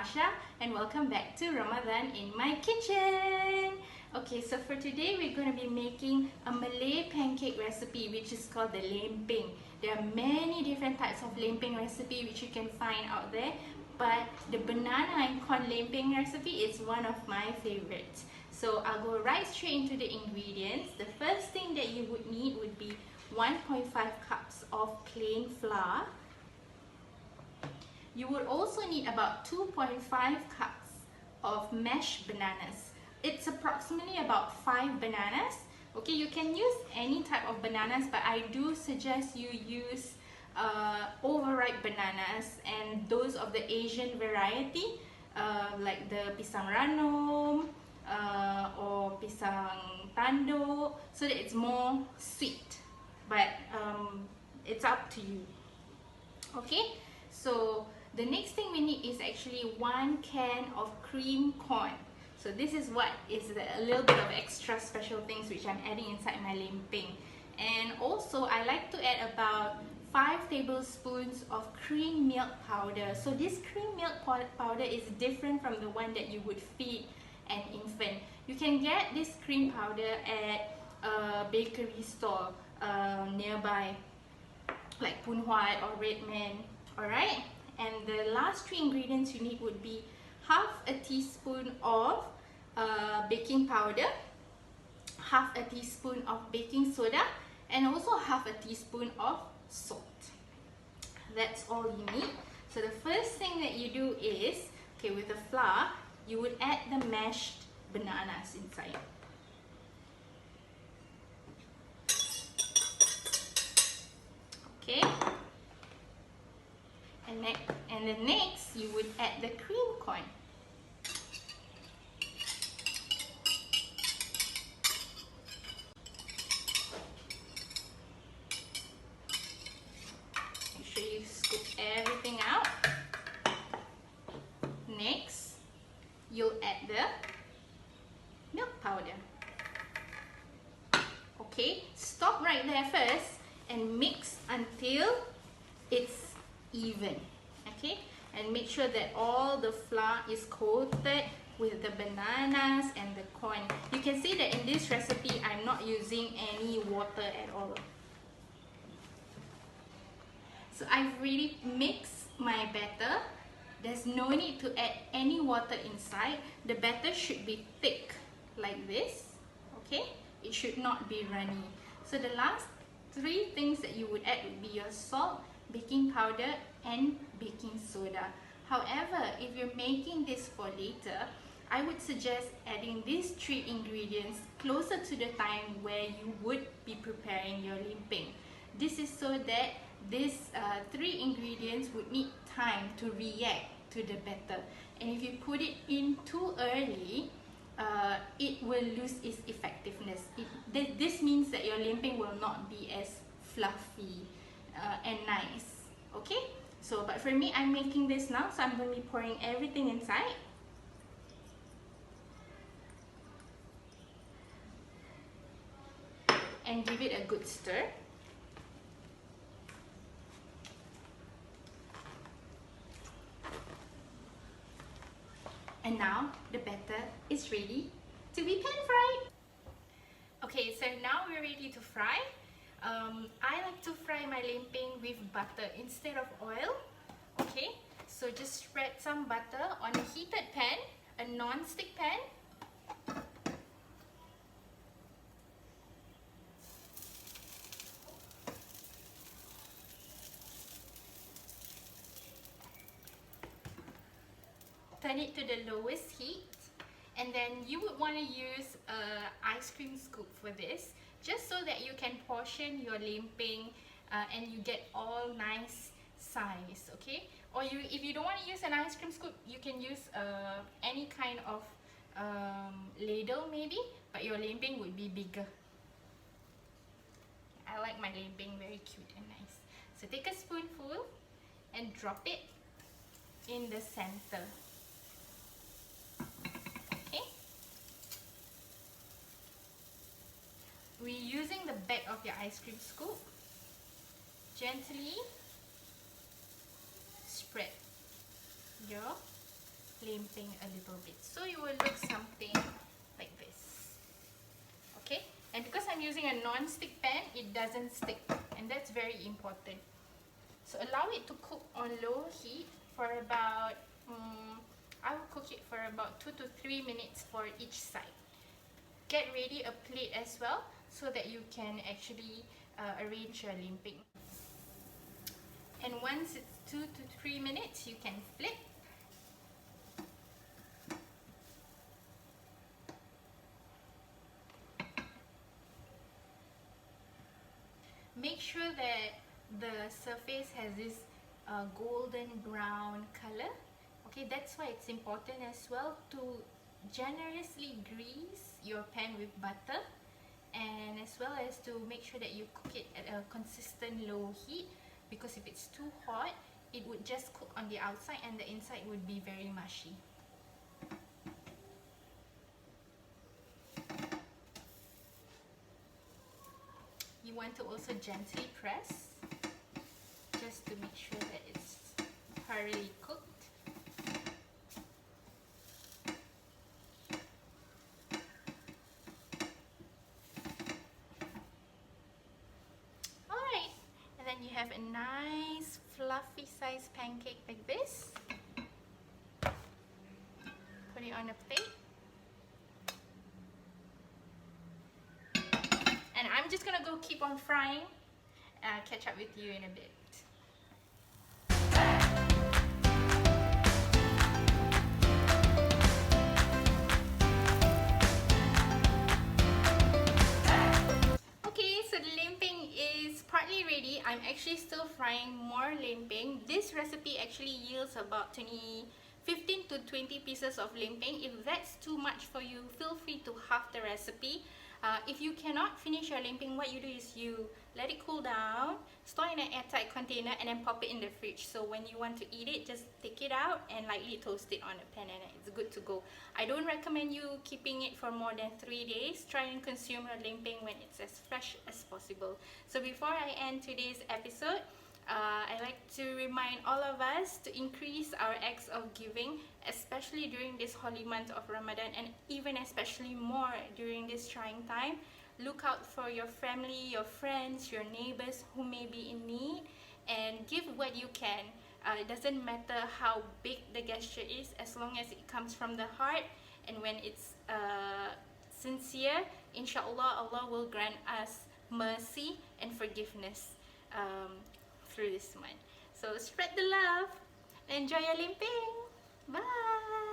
Asha and welcome back to Ramadan in my kitchen. Okay, so for today we're going to be making a Malay pancake recipe which is called the lempeng. There are many different types of lempeng recipe which you can find out there, but the banana and corn lempeng recipe is one of my favorites. So I'll go right straight into the ingredients. The first thing that you would need would be 1.5 cups of plain flour. You would also need about 2.5 cups of mashed bananas. It's approximately about 5 bananas. Okay, you can use any type of bananas, but I do suggest you use overripe bananas and those of the Asian variety, like the pisang ranum or pisang tanduk, so that it's more sweet. But it's up to you. Okay, so the next thing we need is actually 1 can of cream corn. So this is what is a little bit of extra special things which I'm adding inside my lempeng. And also I like to add about 5 tablespoons of cream milk powder. So this cream milk powder is different from the one that you would feed an infant. You can get this cream powder at a bakery store nearby, like Pun Huat or Redman. Alright, and the last 3 ingredients you need would be half a teaspoon of baking powder, half a teaspoon of baking soda, and also half a teaspoon of salt. That's all you need. So the first thing that you do is, okay, with the flour, you would add the mashed bananas inside. Okay. And then next, you would add the cream corn. Make sure you scoop everything out. Next, you'll add the milk powder. Okay, stop right there first and mix until it's even. Okay, and make sure that all the flour is coated with the bananas and the corn. You can see that in this recipe I'm not using any water at all. So I've really mixed my batter. There's no need to add any water inside. The batter should be thick like this. Okay, it should not be runny. So the last 3 things that you would add would be your salt, baking powder, and baking soda. However, if you're making this for later, I would suggest adding these 3 ingredients closer to the time where you would be preparing your lempeng. This is so that these 3 ingredients would need time to react to the batter. And if you put it in too early, it will lose its effectiveness. This means that your lempeng will not be as fluffy and nice. Okay, so but for me, I'm making this now, so I'm going to be pouring everything inside. And give it a good stir. And now the batter is ready to be pan fried. Okay, so now we're ready to fry. I like to fry my lempeng with butter instead of oil. Okay, so just spread some butter on a heated pan, a non-stick pan. Turn it to the lowest heat, and then you would want to use an ice cream scoop for this, just so that you can portion your lempeng and you get all nice size. Okay, or if you don't want to use an ice cream scoop, you can use any kind of ladle maybe, but your lempeng would be bigger. I like my lempeng very cute and nice. So take a spoonful and drop it in the center. We're using the back of your ice cream scoop. Gently spread your lempeng a little bit. So it will look something like this. Okay, and because I'm using a non-stick pan, it doesn't stick, and that's very important. So allow it to cook on low heat for about, I will cook it for about 2 to 3 minutes for each side. Get ready a plate as well so that you can actually arrange your lempeng. And once it's 2 to 3 minutes, you can flip. Make sure that the surface has this golden brown color. Okay, that's why it's important as well to generously grease your pan with butter, and as well as to make sure that you cook it at a consistent low heat, because if it's too hot, it would just cook on the outside and the inside would be very mushy. You want to also gently press just to make sure that it's thoroughly cooked. Alright, and then you have a nice fluffy size pancake like this. Put it on a plate. And I'm just gonna go keep on frying. Catch up with you in a bit. Okay, so the lempeng is partly ready. I'm actually still frying more lempeng. This recipe actually yields about 15 to 20 pieces of lempeng. If that's too much for you, feel free to half the recipe. If you cannot finish your lempeng, what you do is you let it cool down, store in an airtight container, and then pop it in the fridge. So when you want to eat it, just take it out and lightly toast it on a pan, and it's good to go. I don't recommend you keeping it for more than 3 days. Try and consume your lempeng when it's as fresh as possible. So before I end today's episode, I like to remind all of us to increase our acts of giving, especially during this holy month of Ramadan, and even especially more during this trying time. Look out for your family, your friends, your neighbors who may be in need, and give what you can. It doesn't matter how big the gesture is, as long as it comes from the heart, and when it's sincere, inshallah, Allah will grant us mercy and forgiveness through this month. So spread the love. Enjoy your lempeng. Bye.